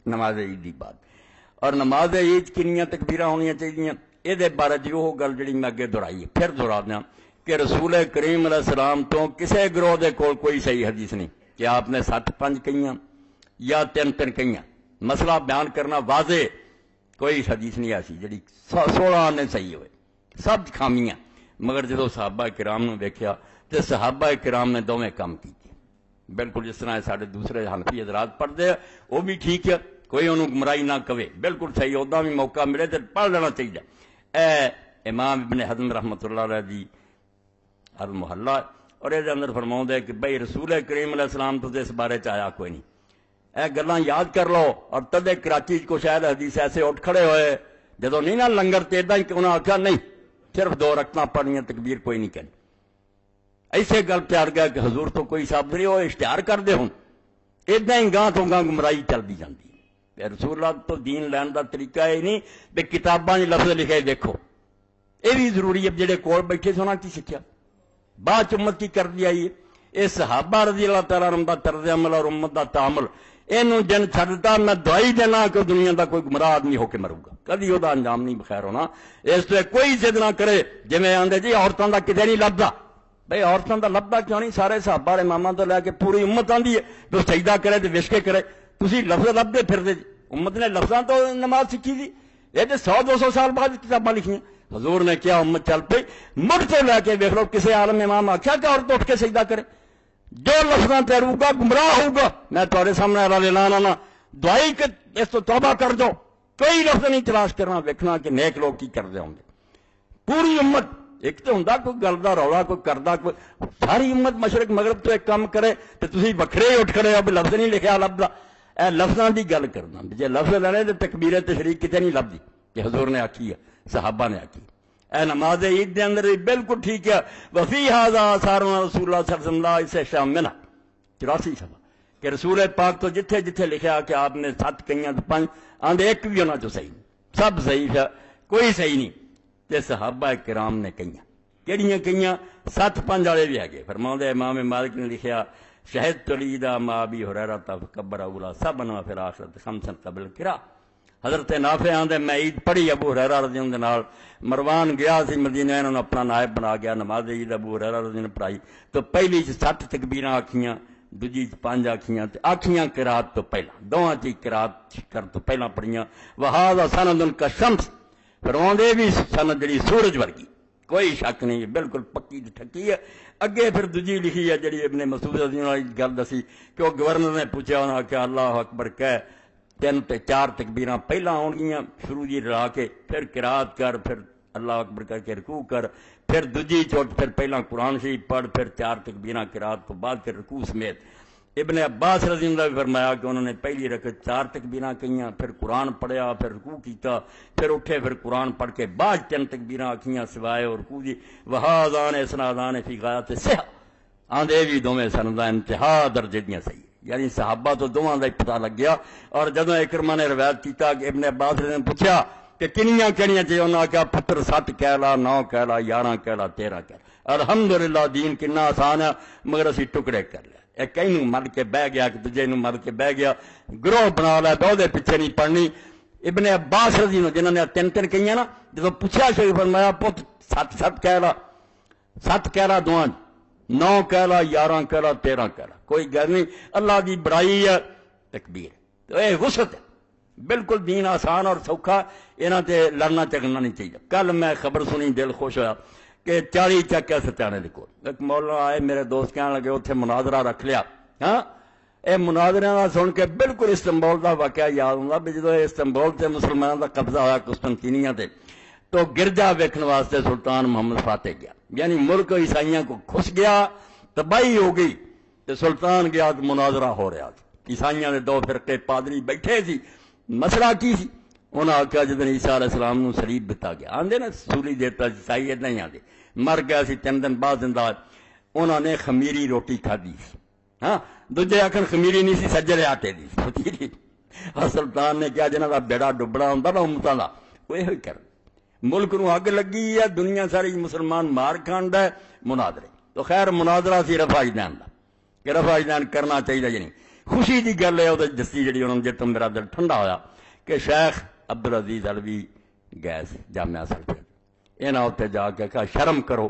نماز عید دی بات اور نماز عید کنیاں تکبیراں ہونی چاہیے یہ بارے جی وہ گل جی میں اگے دہرائی پھر دہرا دیا کہ رسول کریم علیہ السلام تو کسے گروہ دے کول کوئی صحیح حدیث نہیں کہ آپ نے 7-5 کہیاں یا 3-3 کہیاں مسئلہ بیان کرنا واضح کوئی حدیث نہیں ایسی جی 16 نے صحیح ہوئے سب خامیاں مگر جدو صحابہ کرام نے دیکھا تو صحابہ کرام نے دونوں کام کیتے بالکل جس طرح سارے دوسرے حنفی حضرات پڑھتے ہیں وہ بھی ٹھیک ہے کوئی انہوں گمراہی نہ کہے بالکل صحیح ادا بھی موقع ملے تو پڑھ لینا چاہیے اے امام ابن حزم رحمۃ اللہ علیہ دی المحلہ اور یہ اندر فرماؤں ہے کہ بھائی رسول کریم علیہ السلام تو اس بارے آیا کوئی نہیں اے گلاں یاد کر لو اور تدے کراچی کو شاید حدیث ایسے اٹھ کھڑے ہوئے جدو نہیں نا لنگر تو ادا ہی کہ انہیں آخیا نہیں صرف 2 رکعتاں پڑھنیاں تکبیر کوئی نہیں کرنی ایسے گل پیار گیا کہ حضور تو کوئی صاحب نہیں وہ اشتہار کر دے ہوں ادا ہی گاہ تو گاہ گمراہی چلتی جاتی ہے رسول اللہ تو دین لین کا طریقہ یہ نہیں بھی کتاباں لفظ لکھے دیکھو یہ بھی ضروری ہے جہے کول بیٹھے سونا کی سیکھا بعد امت کی کر دی آئی ہے یہ صحابہ رضی اللہ تعالیٰ عنہ دا طرز عمل اور امت دا تعامل یہ جن چھڈتا میں دوائی دینا کہ دنیا دا کوئی گمراہ آدمی ہو کے مروں گا کدی وہ انجام نہیں بخیر ہونا اس سے کوئی ضد نہ کرے جی میں آدھے جی عورتوں کا کتنے نہیں لبدا بھائی عورتوں کا لبدا کیوں نہیں سارے صحابہ اماماں تو لے کے پوری امت آتی ہے تو سجدہ کرے تو وشکے کرے تھی لفظ لبتے پھرتے جی امت نے لفظاں تو نماز سیکھی تھی یہ تو 100-200 سال بعد کتاباں لکھیاں حضور نے کیا امت چل پئی مڑ تو لے کے دیکھ لو کسی عالم امام آخیا کہ عورت اٹھ کے سجدہ کرے جو لفظاں تیرو گا گمراہ ہوگا میں تمہارے سامنے اعلان آنا دعائی کہ اس تو توبہ کر دو کوئی لفظ نہیں تلاش کرنا ویکھنا کہ نیک لوگ کی کرتے ہوں گے پوری امت ایک تو ہوں کوئی گل کا رولا کوئی کرتا کوئی ساری امت مشرق مغرب تو ایک کام کرے تو تھی وکھرے ہی اٹھ کھڑے اب لفظ نہیں لکھا لبدا اے لفظاں کی گل کرنا جی لفظ لینے تو تکبیر تشریق کتنے نہیں لبھی کہ حضور نے آخی ہے صحابہ نے آخی اے نماز عید دے اندر بالکل ٹھیک ہے وفی ھذا آثار رسول اللہ صلی اللہ علیہ وسلم اسے شامل 84 سال کہ رسول پاک تو جتھے جتھے لکھا کہ آپ نے 7 کہیاں تو 5 آندے ایک بھی ہونا جو صحیح نہیں سب ضعیف ہے کوئی صحیح نہیں تے صحابہ کرام نے کہیاں کہڑیاں کہیاں 7-5 والے بھی ہے فرماؤں امام مالک نے لکھیا شہد تلیدہ ما ابی ہریرہ فکبر اولا سبن فی الآخرۃ خمسا قبل القراء حضرت نافع آندے میں عید پڑھی ابو ہریرہ رضی اللہ عنہ نال مروان گیا سی مدینہ انہوں نے اپنا نائب بنا گیا نماز عید ابو ہریرہ رضی اللہ عنہ پڑھائی تو پہلی 7 تکبیراں آکھیاں دوجی 5 آکھیاں تے آکھیاں قرات تو پہلا دوواں چ قرات کر تو پہلا پڑھیاں وہذا سند کا شمس فرماندے بھی سند جڑی سورج ورگی کوئی شک نہیں بالکل پکی ٹھکی ہے اگے پھر دوجی لکھی ہے جڑی ابن مسعود رضی اللہ عنہ گل دسی کہ وہ گورنر نے پوچھا انہاں نے کہا اللہ اکبر کہہ 3 تے 4 تکبیراں پہلا ہون گیاں شروع جی رلا کے پھر قرات کر پھر اللہ اکبر کر کے رکوع کر پھر دوجی چوٹ پھر پہلا قرآن شریف پڑھ پھر 4 تکبیراں قرات تو بعد پھر رکوع سمیت ابن عباس رضی اللہ عنہ فرمایا کہ انہوں نے پہلی رکعت 4 تکبیراں کہیاں پھر قرآن پڑھیا پھر رکوع کیتا پھر اٹھے پھر قرآن پڑھ کے بعد 3 تکبیراں آکھیاں سوائے اور رکوع دی وہذان اسنادان فی غایت الصحہ آندے بھی دوویں سنداں انتہا درجے دیاں صحیح یعنی صحابہ تو دونوں کا ہی پتہ لگ گیا اور جدو اکرمہ نے روایت کیتا کہ ابن عباس نے پوچھا کہ کنیاں کہڑیاں چاہیے انہوں نے کہا پتر 7 کہہ لا 9 کہہ لا 11 کہہ لا 13 کہہ لا الحمدللہ دین کنا آسان ہے مگر اسی ٹکڑے کر لیا ایک کہیں مر کے بہ گیا کہ دوجے نو مر کے بہ گیا گروہ بنا لیا دو دے پیچھے نہیں پڑھنی ابن عباس رضی اللہ جنہوں نے 3 کہیاں نا جب پوچھا شریف فرمایا پت 7 کہہ لا 7 کہہ لا دعا 9 کہہ لا 11 کہہ لا 13 کہہ لا کوئی گل نہیں اللہ کی بڑائی ہے تکبیر تو یہ وسعت ہے بالکل دین آسان اور سوکھا یہاں تے لڑنا جھگڑنا نہیں چاہیے کل میں خبر سنی دل خوش ہوا کہ 40 چک ہے ستیانے کے کول ایک مولانا آئے میرے دوست کہنے لگے اتنے مناظرہ رکھ لیا ہاں یہ مناظرے کا سن کے بالکل استنبول کا واقعہ یاد ہوں بھی جدو استنبول سے مسلمانوں کا قبضہ ہوا قسطنطینیہ تے تو گرجا ویکھن واسطے سلطان محمد فاتح گیا یعنی ملک عیسائیوں کو گھس گیا تباہی ہو گئی تو سلطان گیا تو مناظرہ ہو رہا عیسائیوں کے 2 فرقے پادری بیٹھے سی مسئلہ کی سی انہوں نے آخیا جدن عیسیٰ علیہ السلام نو سلیب دتا گیا آدھے نا سولی دیتا عیسائی اتنا ہی آدھے مر گیا سی 3 دن بعد زندہ انہوں نے خمیری روٹی کھادی ہاں دوجے آخر خمیری نہیں سی سجلے آٹے دی اور سلطان نے کیا جنہاں دا بیڑا ڈبڑا ہوندا نا امتاں دا وہ یہ کر ملک نو اگ لگی ہے دنیا ساری مسلمان مار کھاندا ہے مناظرے تو خیر مناظرہ سی رفع اجدان دا کہ رفع اجدان کرنا چاہیے یا نہیں خوشی کی گل ہے وہ دسی جی انہوں نے جتوں میرا دل ٹھنڈا ہوا کہ شیخ عبد العزیز علوی گئے جامعہ سلفیہ یہاں اتنے جا کے کہا شرم کرو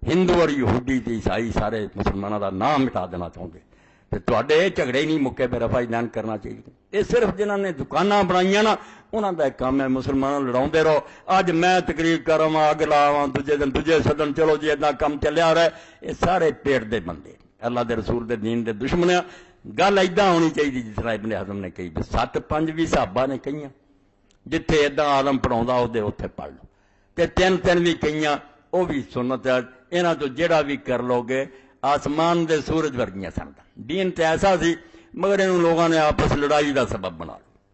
ہندو اور یہودی تے عیسائی سارے مسلمانوں کا نام مٹا دینا چاہتے تو یہ جھگڑے ہی نہیں مکے پہ رفع اعلان کرنا چاہیے یہ صرف جنہوں نے دکانیں بنائی نا انہوں کا ایک کام ہے مسلمانوں لڑاؤ رہو اج میں تقریر کرا اگ لاوا دوجے دن دوجے سدن چلو جی اتنا کام چلیا رہا ہے یہ سارے پیٹ دے بندے اللہ دے رسول دے دین دے دشمن ہیں گل ادا ہونی چاہیے جس طرح ابن حزم نے کہی 7-5 بھی صحابہ نے کہی جتھے ادا آلم پڑھاؤں اتنے پڑھ لو تے 3 بھی کہی وہ بھی سنت ہے یہاں تو جڑا بھی کر لو گے آسمان دے سورج ورگیاں سن دین تے ایسا سی مگر انہوں لوگوں نے آپس لڑائی دا سبب بنا لیا